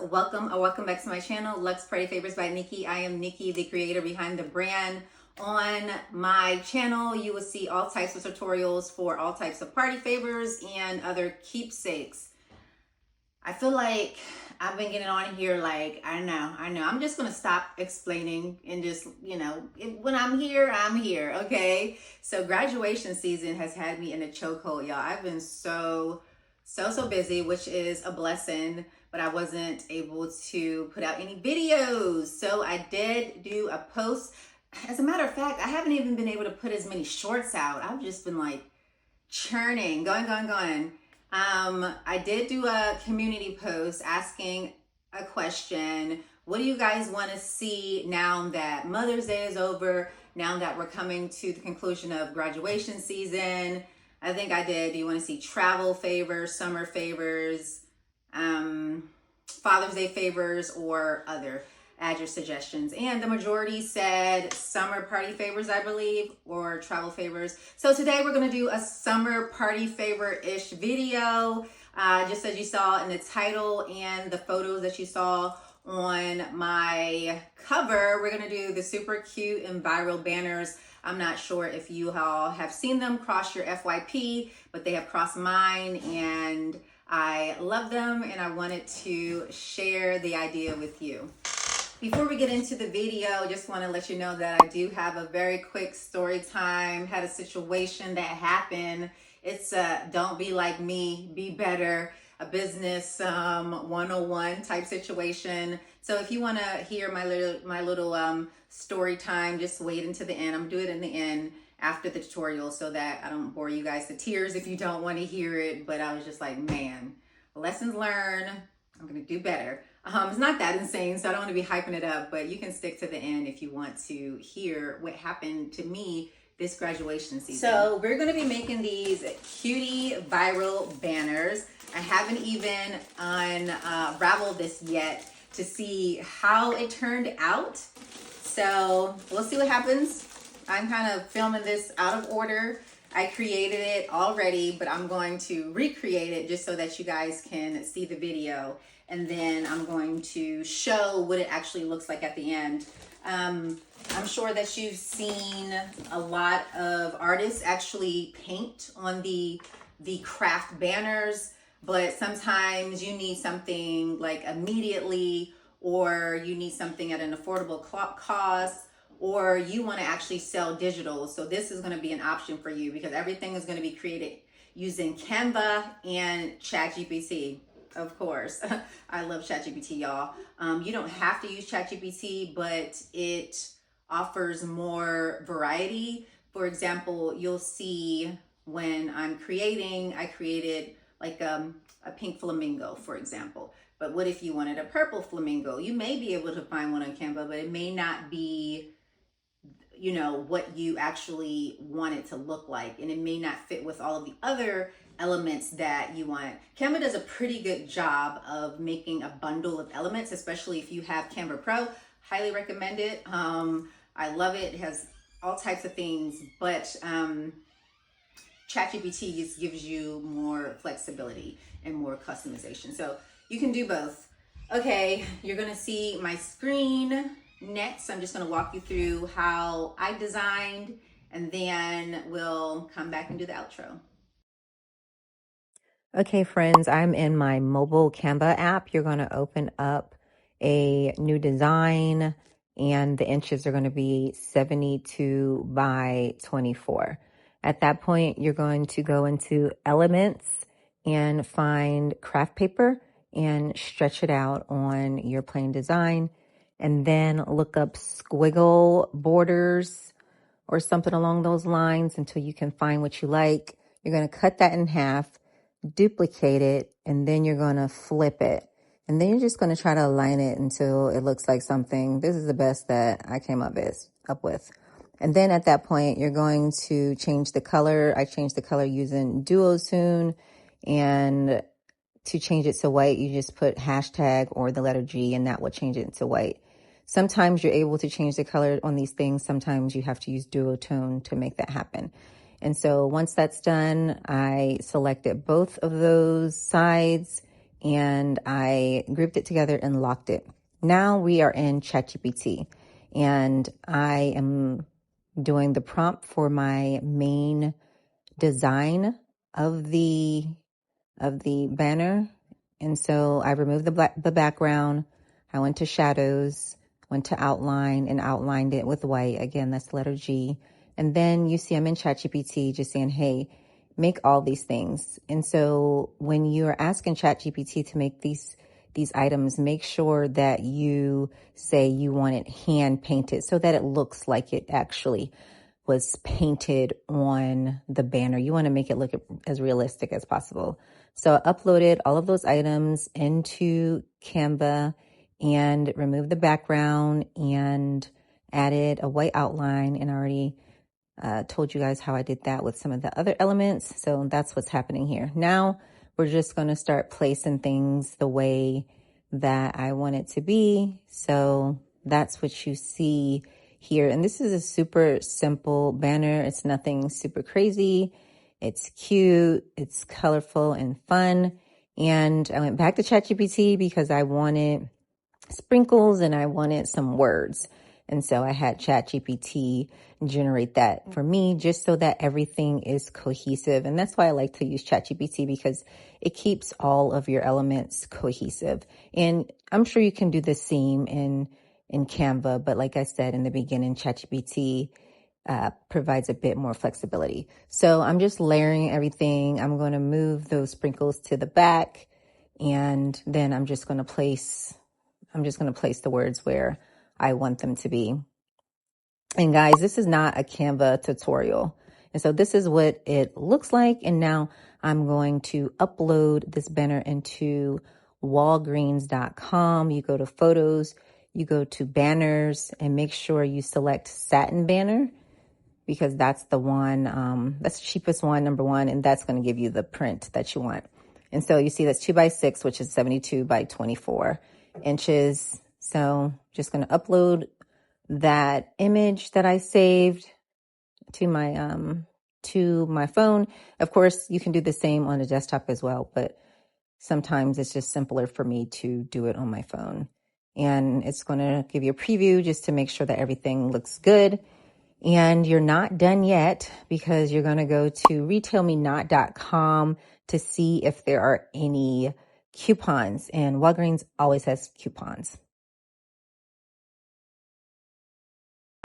welcome or welcome back to my channel, Luxe Party Favors by Nikki. I am Nikki, the creator behind the brand. On my channel, you will see all types of tutorials for all types of party favors and other keepsakes. I feel like I've been getting on here like, I know. I'm just going to stop explaining and just, when I'm here, okay? So graduation season has had me in a chokehold, y'all. I've been so busy, which is a blessing, but I wasn't able to put out any videos. So I did do a post. As a matter of fact, I haven't even been able to put as many shorts out. I've just been like churning, going. I did do a community post asking a question. What do you guys want to see now that Mother's Day is over? Now that we're coming to the conclusion of graduation season? I think I did. Do you want to see travel favors, summer favors, Father's Day favors, or other? Add your suggestions. And the majority said summer party favors, I believe, or travel favors. So today we're going to do a summer party favor-ish video. Just as you saw in the title and the photos that you saw on my cover, we're going to do the super cute and viral banners. I'm not sure if you all have seen them cross your FYP, but they have crossed mine and I love them and I wanted to share the idea with you. Before we get into the video, just want to let you know that I do have a very quick story time. Had a situation that happened. It's a don't be like me, be better, a business 101 type situation. So if you want to hear my little story time, just wait until the end. I'm doing it in the end after the tutorial so that I don't bore you guys to tears if you don't want to hear it. But I was just like, man, lessons learned. I'm going to do better. It's not that insane, so I don't want to be hyping it up, but you can stick to the end if you want to hear what happened to me this graduation season. So we're going to be making these cutie viral banners. I haven't even unraveled this yet to see how it turned out. So we'll see what happens. I'm kind of filming this out of order. I created it already, but I'm going to recreate it just so that you guys can see the video. And then I'm going to show what it actually looks like at the end. I'm sure that you've seen a lot of artists actually paint on the Kraft banners, but sometimes you need something like immediately, or you need something at an affordable cost, or you want to actually sell digital. So this is going to be an option for you because everything is going to be created using Canva and ChatGPT. Of course. I love ChatGPT, y'all. You don't have to use ChatGPT, but it offers more variety. For example, you'll see when I'm creating, I created like a pink flamingo, for example. But what if you wanted a purple flamingo? You may be able to find one on Canva, but it may not be, what you actually want it to look like. And it may not fit with all of the other elements that you want. Canva does a pretty good job of making a bundle of elements, especially if you have Canva Pro. Highly recommend it. I love it. It has all types of things, but ChatGPT just gives you more flexibility and more customization. So you can do both. Okay, you're gonna see my screen next. I'm just gonna walk you through how I designed, and then we'll come back and do the outro. Okay, friends, I'm in my mobile Canva app. You're going to open up a new design, and the inches are going to be 72 by 24. At that point, you're going to go into elements and find craft paper and stretch it out on your plain design, and then look up squiggle borders or something along those lines until you can find what you like. You're going to cut that in half, duplicate it, and then you're going to flip it. And then you're just going to try to align it until it looks like something. This is the best that I came up with. And then at that point, you're going to change the color. I changed the color using Duotune. And to change it to white, you just put hashtag or the letter G, and that will change it to white. Sometimes you're able to change the color on these things. Sometimes you have to use Duotune to make that happen. And so once that's done, I selected both of those sides and I grouped it together and locked it. Now we are in ChatGPT, and I am doing the prompt for my main design of the banner. And so I removed the background. I went to shadows, went to outline, and outlined it with white. Again, that's letter G. And then you see I'm in ChatGPT just saying, hey, make all these things. And so when you're asking ChatGPT to make these items, make sure that you say you want it hand painted so that it looks like it actually was painted on the banner. You want to make it look as realistic as possible. So I uploaded all of those items into Canva and removed the background and added a white outline, and I already told you guys how I did that with some of the other elements. So that's what's happening here. Now we're just going to start placing things the way that I want it to be. So that's what you see here. And this is a super simple banner. It's nothing super crazy. It's cute. It's colorful and fun. And I went back to ChatGPT because I wanted sprinkles and I wanted some words. And so I had ChatGPT generate that for me just so that everything is cohesive. And that's why I like to use ChatGPT, because it keeps all of your elements cohesive. And I'm sure you can do the same in Canva, but like I said in the beginning, ChatGPT provides a bit more flexibility. So I'm just layering everything. I'm going to move those sprinkles to the back, and then I'm just going to place the words where I want them to be. And guys, this is not a Canva tutorial. And so this is what it looks like. And now I'm going to upload this banner into Walgreens.com. You go to photos, you go to banners, and make sure you select satin banner, because that's the one, that's the cheapest one, number one, and that's going to give you the print that you want. And so you see that's 2x6, which is 72 by 24 inches. So just going to upload that image that I saved to my phone. Of course, you can do the same on a desktop as well, but sometimes it's just simpler for me to do it on my phone. And it's going to give you a preview just to make sure that everything looks good. And you're not done yet, because you're going to go to retailmenot.com to see if there are any coupons. And Walgreens always has coupons.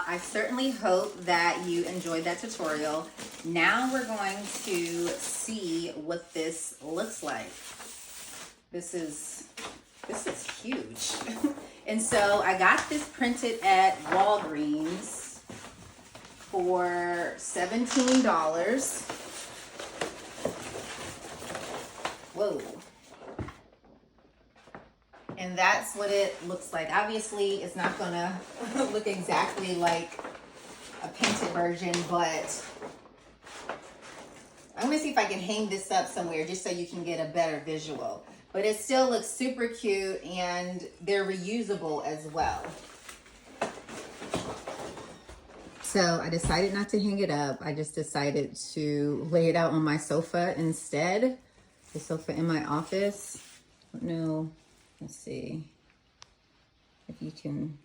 I certainly hope that you enjoyed that tutorial. Now we're going to see what this looks like. This is huge. And so I got this printed at Walgreens for $17. Whoa. And that's what it looks like. Obviously, it's not gonna look exactly like a painted version, but I'm gonna see if I can hang this up somewhere just so you can get a better visual. But it still looks super cute, and they're reusable as well. So I decided not to hang it up. I just decided to lay it out on my sofa instead. The sofa in my office. No. Let's see if you can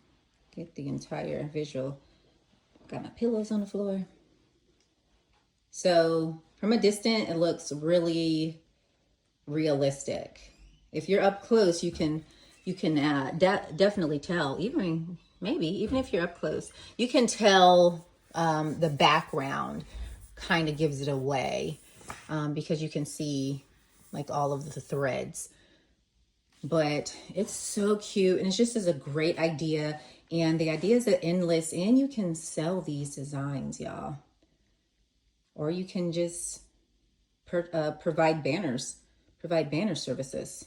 get the entire visual. Got my pillows on the floor. So from a distance, it looks really realistic. If you're up close, you can definitely tell. Even if you're up close, you can tell the background kind of gives it away, because you can see like all of the threads. But it's so cute, and it's just a great idea. And the ideas are endless, and you can sell these designs, y'all. Or you can just provide banner services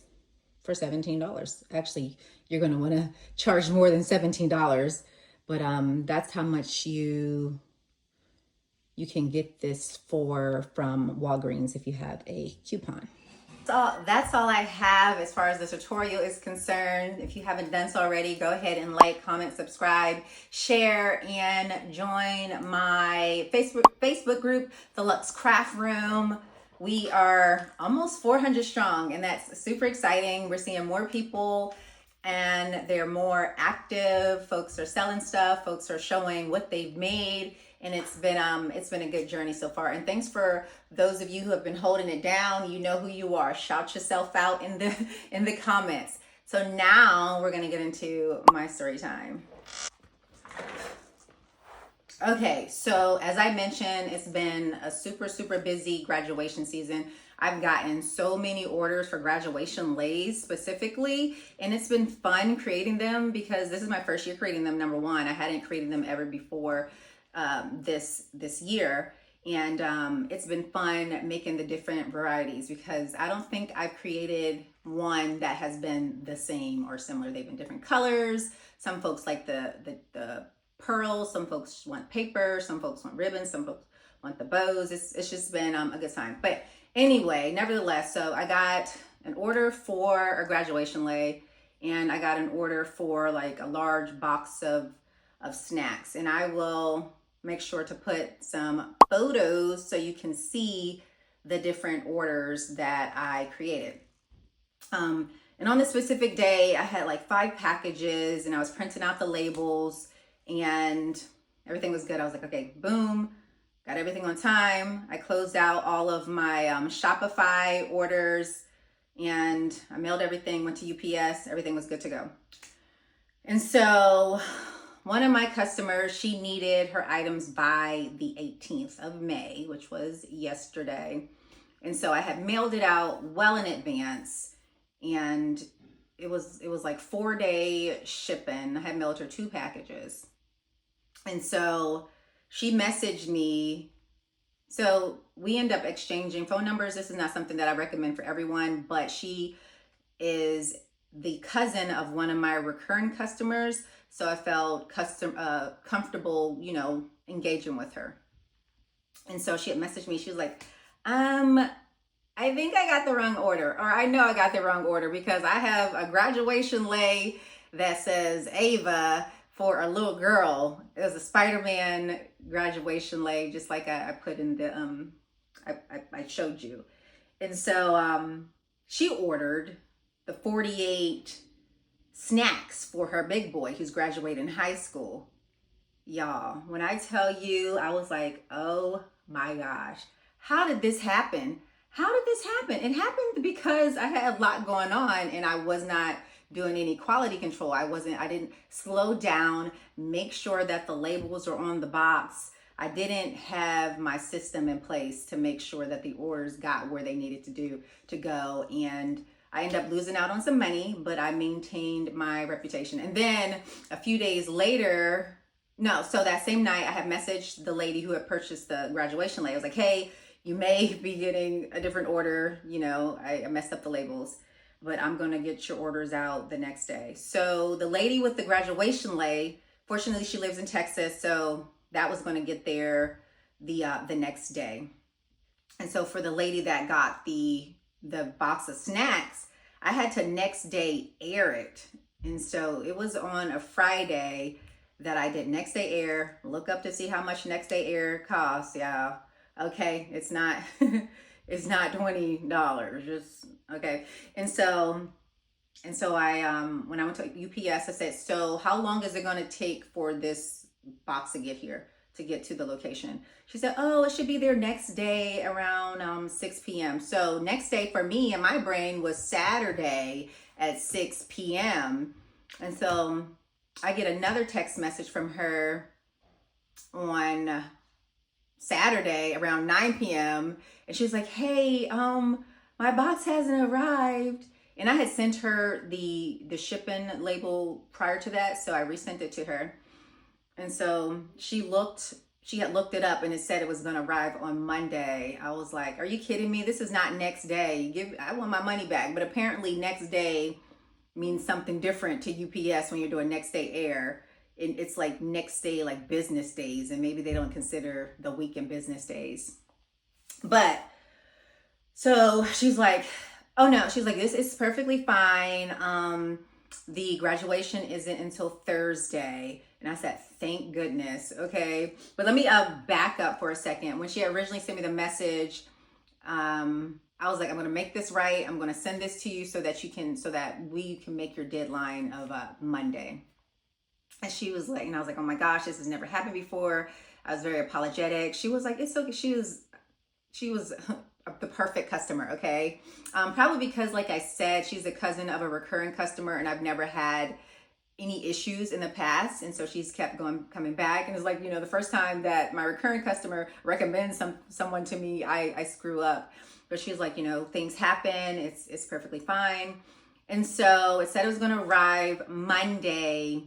for $17. Actually, you're going to want to charge more than $17, but that's how much you can get this from Walgreens if you have a coupon. That's all I have as far as the tutorial is concerned. If you haven't done so already, go ahead and like, comment, subscribe, share, and join my Facebook group, the Luxe Craft Room. We are almost 400 strong, and that's super exciting. We're seeing more people and they're more active. Folks are selling stuff, folks are showing what they've made, and it's been a good journey so far. And thanks for those of you who have been holding it down. You know who you are. Shout yourself out in the comments. So now we're gonna get into my story time. Okay, so as I mentioned, it's been a super busy graduation season. I've gotten so many orders for graduation lays specifically, and it's been fun creating them because this is my first year creating them. Number one, I hadn't created them ever before this year, and it's been fun making the different varieties because I don't think I've created one that has been the same or similar. They've been different colors. Some folks like the pearls, some folks want paper, some folks want ribbons, some folks want the bows. It's just been a good time. But anyway, nevertheless, so I got an order for a graduation lay, and I got an order for like a large box of snacks, and I will make sure to put some photos so you can see the different orders that I created. And on this specific day, I had like 5 packages, and I was printing out the labels, and everything was good. I was like, okay, boom, got everything on time. I closed out all of my Shopify orders, and I mailed everything, went to UPS, everything was good to go. And so one of my customers, she needed her items by the 18th of May, which was yesterday. And so I had mailed it out well in advance, and it was like 4-day shipping. I had mailed her 2 packages. And so she messaged me. So we end up exchanging phone numbers. This is not something that I recommend for everyone, but she is the cousin of one of my recurring customers. So I felt comfortable, engaging with her. And so she had messaged me. She was like, I think I got the wrong order, or I know I got the wrong order because I have a graduation lay that says Ava for a little girl. It was a Spider-Man graduation lay, just like I put in the, I showed you. And so she ordered the 48 snacks for her big boy who's graduating high school. Y'all, when I tell you, I was like, oh my gosh, how did this happen? How did this happen? It happened because I had a lot going on and I was not doing any quality control. I didn't slow down, make sure that the labels are on the box. I didn't have my system in place to make sure that the orders got where they needed to go. And I ended up losing out on some money, but I maintained my reputation. And then a few days later, so that same night I had messaged the lady who had purchased the graduation lay. I was like, hey, you may be getting a different order. I messed up the labels, but I'm going to get your orders out the next day. So the lady with the graduation lay, fortunately she lives in Texas, so that was going to get there the next day. And so for the lady that got the box of snacks, I had to next day air it. And so it was on a Friday that I did next day air, look up to see how much next day air costs. Yeah. Okay. It's not, it's not $20. Just okay. And so I, when I went to UPS, I said, so how long is it going to take for this box to get here, to get to the location? She said, oh, it should be there next day around 6 p.m. So next day for me in my brain was Saturday at 6 p.m. And so I get another text message from her on Saturday around 9 p.m. And she was like, hey, my box hasn't arrived. And I had sent her the shipping label prior to that, so I resent it to her. And so she had looked it up and it said it was going to arrive on Monday. I was like, are you kidding me? This is not next day. I want my money back. But apparently next day means something different to UPS when you're doing next day air. It's like next day, like business days, and maybe they don't consider the weekend business days. But so she's like, oh no, she's like, this is perfectly fine. The graduation isn't until Thursday. And I said, thank goodness. Okay. But let me back up for a second. When she originally sent me the message, I was like, I'm gonna make this right. I'm gonna send this to you so that we can make your deadline of Monday. And she was like, and I was like, oh my gosh, this has never happened before. I was very apologetic. She was like, it's okay. She was the perfect customer. Okay. Probably because, like I said, she's a cousin of a recurring customer, and I've never had any issues in the past, and so she's kept coming back. And it's like, the first time that my recurring customer recommends someone to me, I screw up. But she was like, things happen, it's perfectly fine. And so it said it was going to arrive Monday,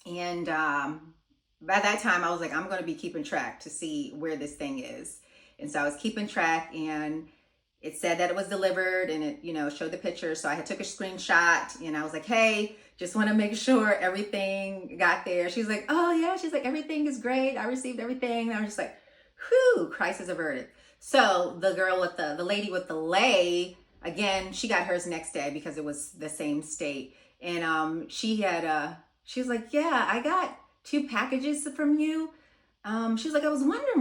and by that time I was like, I'm going to be keeping track to see where this thing is. And so I was keeping track, and it said that it was delivered, and it showed the picture. So I had took a screenshot, and I was like, hey, just want to make sure everything got there. She's like, oh yeah. She's like, everything is great. I received everything. And I was just like, whew, crisis averted. So the lady with the lei, again, she got hers next day because it was the same state. And she was like, yeah, I got 2 packages from you. She was like, I was wondering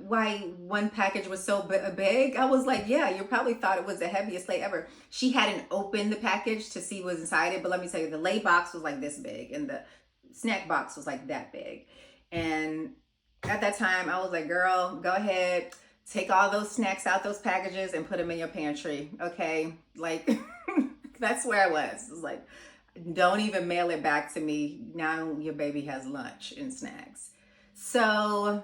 why one package was so big. I was like, yeah, you probably thought it was the heaviest lei ever. She hadn't opened the package to see what's inside it, but let me tell you, the lei box was like this big, and the snack box was like that big. And at that time, I was like, girl, go ahead, take all those snacks out those packages and put them in your pantry, okay? Like, that's where I was. It was like, don't even mail it back to me. Now your baby has lunch and snacks. So,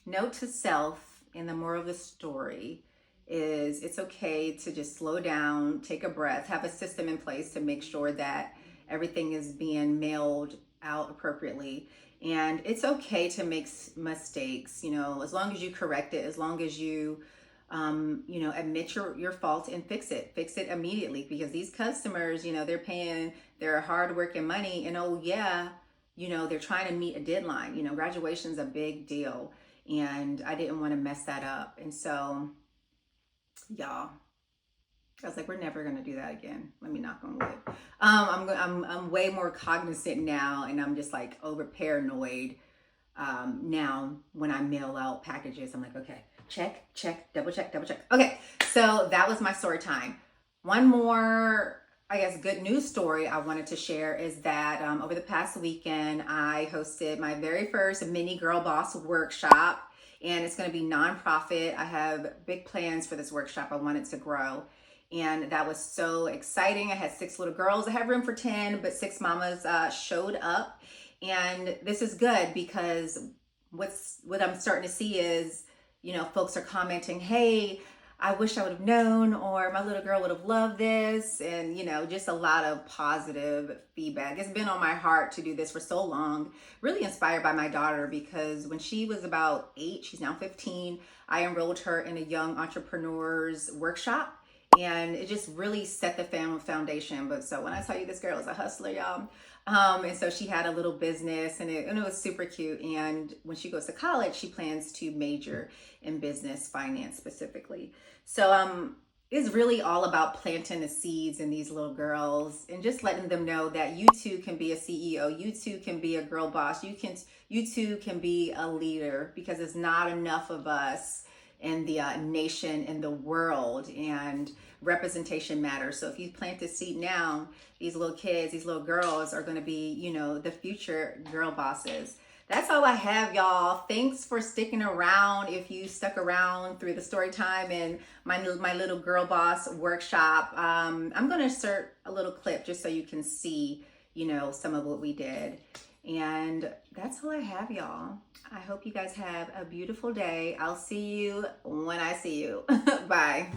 note to self in the moral of the story is it's okay to just slow down, take a breath, have a system in place to make sure that everything is being mailed out appropriately. And it's okay to make mistakes, as long as you correct it, as long as you, admit your fault and fix it immediately, because these customers, they're paying their hard work and money, and oh yeah, they're trying to meet a deadline. Graduation's a big deal, and I didn't want to mess that up. And so, y'all, I was like, we're never gonna do that again. Let me knock on wood. I'm way more cognizant now, and I'm just like over paranoid now when I mail out packages. I'm like, okay, check, double check. Okay, so that was my story time. One more, I guess, good news story I wanted to share is that over the past weekend, I hosted my very first mini girl boss workshop, and it's going to be nonprofit. I have big plans for this workshop. I want it to grow, and that was so exciting. I had 6 little girls. I have room for 10, but 6 mamas showed up, and this is good because what I'm starting to see is, folks are commenting, hey, I wish I would have known, or my little girl would have loved this. And, just a lot of positive feedback. It's been on my heart to do this for so long, really inspired by my daughter, because when she was about 8, she's now 15, I enrolled her in a young entrepreneurs workshop, and it just really set the family foundation. But so when I tell you, this girl is a hustler, y'all. And so she had a little business, and it was super cute. And when she goes to college, she plans to major in business finance specifically. So it's really all about planting the seeds in these little girls and just letting them know that you too can be a CEO, you too can be a girl boss, you too can be a leader, because there's not enough of us in the nation, in the world, and representation matters. So if you plant this seed now, these little kids, these little girls are going to be, the future girl bosses. That's all I have, y'all. Thanks for sticking around. If you stuck around through the story time and my little girl boss workshop, I'm going to insert a little clip just so you can see, some of what we did. And that's all I have, y'all. I hope you guys have a beautiful day. I'll see you when I see you. Bye.